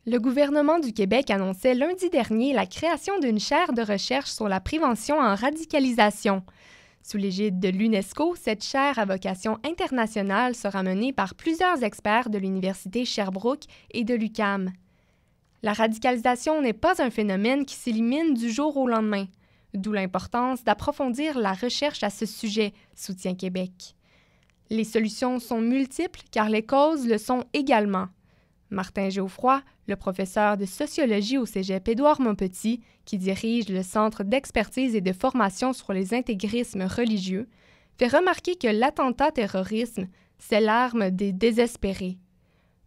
Le gouvernement du Québec annonçait lundi dernier la création d'une chaire de recherche sur la prévention en radicalisation. Sous l'égide de l'UNESCO, cette chaire à vocation internationale sera menée par plusieurs experts de l'Université Sherbrooke et de l'UQAM. La radicalisation n'est pas un phénomène qui s'élimine du jour au lendemain, d'où l'importance d'approfondir la recherche à ce sujet, soutient Québec. Les solutions sont multiples car les causes le sont également. Martin Geoffroy, le professeur de sociologie au Cégep Édouard-Montpetit, qui dirige le Centre d'expertise et de formation sur les intégrismes religieux, fait remarquer que l'attentat-terrorisme, c'est l'arme des désespérés.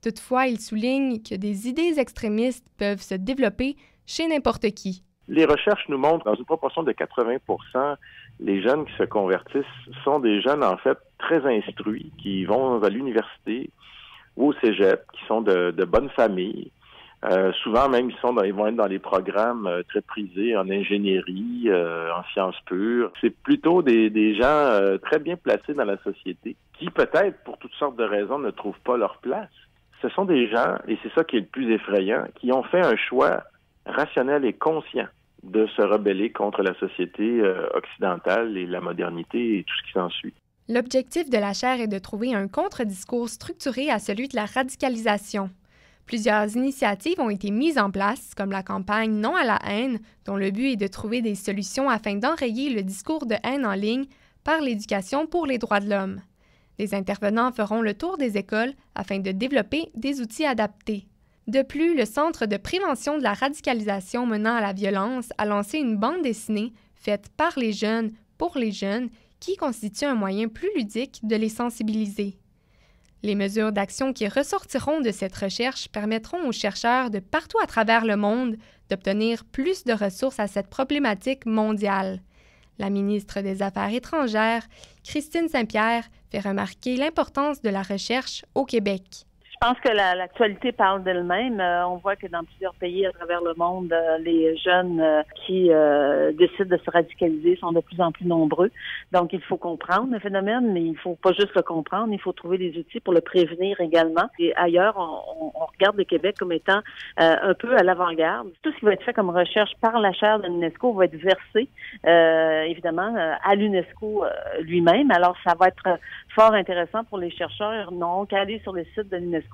Toutefois, il souligne que des idées extrémistes peuvent se développer chez n'importe qui. Les recherches nous montrent, dans une proportion de 80%, les jeunes qui se convertissent sont des jeunes, en fait, très instruits, qui vont à l'université ou au cégep, qui sont de bonnes familles. Souvent même, ils vont être dans les programmes très prisés en ingénierie, en sciences pures. C'est plutôt des gens très bien placés dans la société qui, peut-être, pour toutes sortes de raisons, ne trouvent pas leur place. Ce sont des gens, et c'est ça qui est le plus effrayant, qui ont fait un choix rationnel et conscient de se rebeller contre la société occidentale et la modernité et tout ce qui s'ensuit. L'objectif de la chaire est de trouver un contre-discours structuré à celui de la radicalisation. Plusieurs initiatives ont été mises en place, comme la campagne Non à la haine, dont le but est de trouver des solutions afin d'enrayer le discours de haine en ligne par l'éducation pour les droits de l'homme. Les intervenants feront le tour des écoles afin de développer des outils adaptés. De plus, le Centre de prévention de la radicalisation menant à la violence a lancé une bande dessinée faite par les jeunes pour les jeunes qui constitue un moyen plus ludique de les sensibiliser. Les mesures d'action qui ressortiront de cette recherche permettront aux chercheurs de partout à travers le monde d'obtenir plus de ressources à cette problématique mondiale. La ministre des Affaires étrangères, Christine Saint-Pierre, fait remarquer l'importance de la recherche au Québec. Je pense que l'actualité parle d'elle-même. On voit que dans plusieurs pays à travers le monde, les jeunes qui décident de se radicaliser sont de plus en plus nombreux. Donc, il faut comprendre le phénomène, mais il faut pas juste le comprendre, il faut trouver des outils pour le prévenir également. Et ailleurs, on regarde le Québec comme étant un peu à l'avant-garde. Tout ce qui va être fait comme recherche par la chaire de l'UNESCO va être versé, évidemment, à l'UNESCO lui-même. Alors, ça va être fort intéressant pour les chercheurs. Ils n'auront qu'à aller sur le site de l'UNESCO,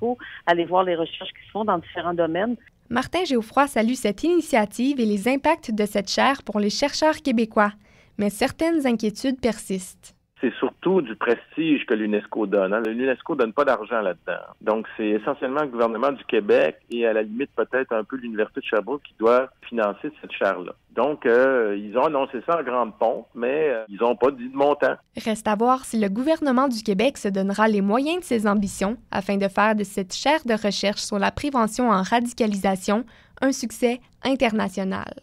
aller voir les recherches qui se font dans différents domaines. Martin Geoffroy salue cette initiative et les impacts de cette chaire pour les chercheurs québécois, mais certaines inquiétudes persistent. C'est surtout du prestige que l'UNESCO donne. L'UNESCO ne donne pas d'argent là-dedans. Donc, c'est essentiellement le gouvernement du Québec et à la limite peut-être un peu l'Université de Sherbrooke qui doit financer cette chaire-là. Donc, ils ont annoncé ça en grande pompe, mais ils n'ont pas dit de montant. Reste à voir si le gouvernement du Québec se donnera les moyens de ses ambitions afin de faire de cette chaire de recherche sur la prévention en radicalisation un succès international.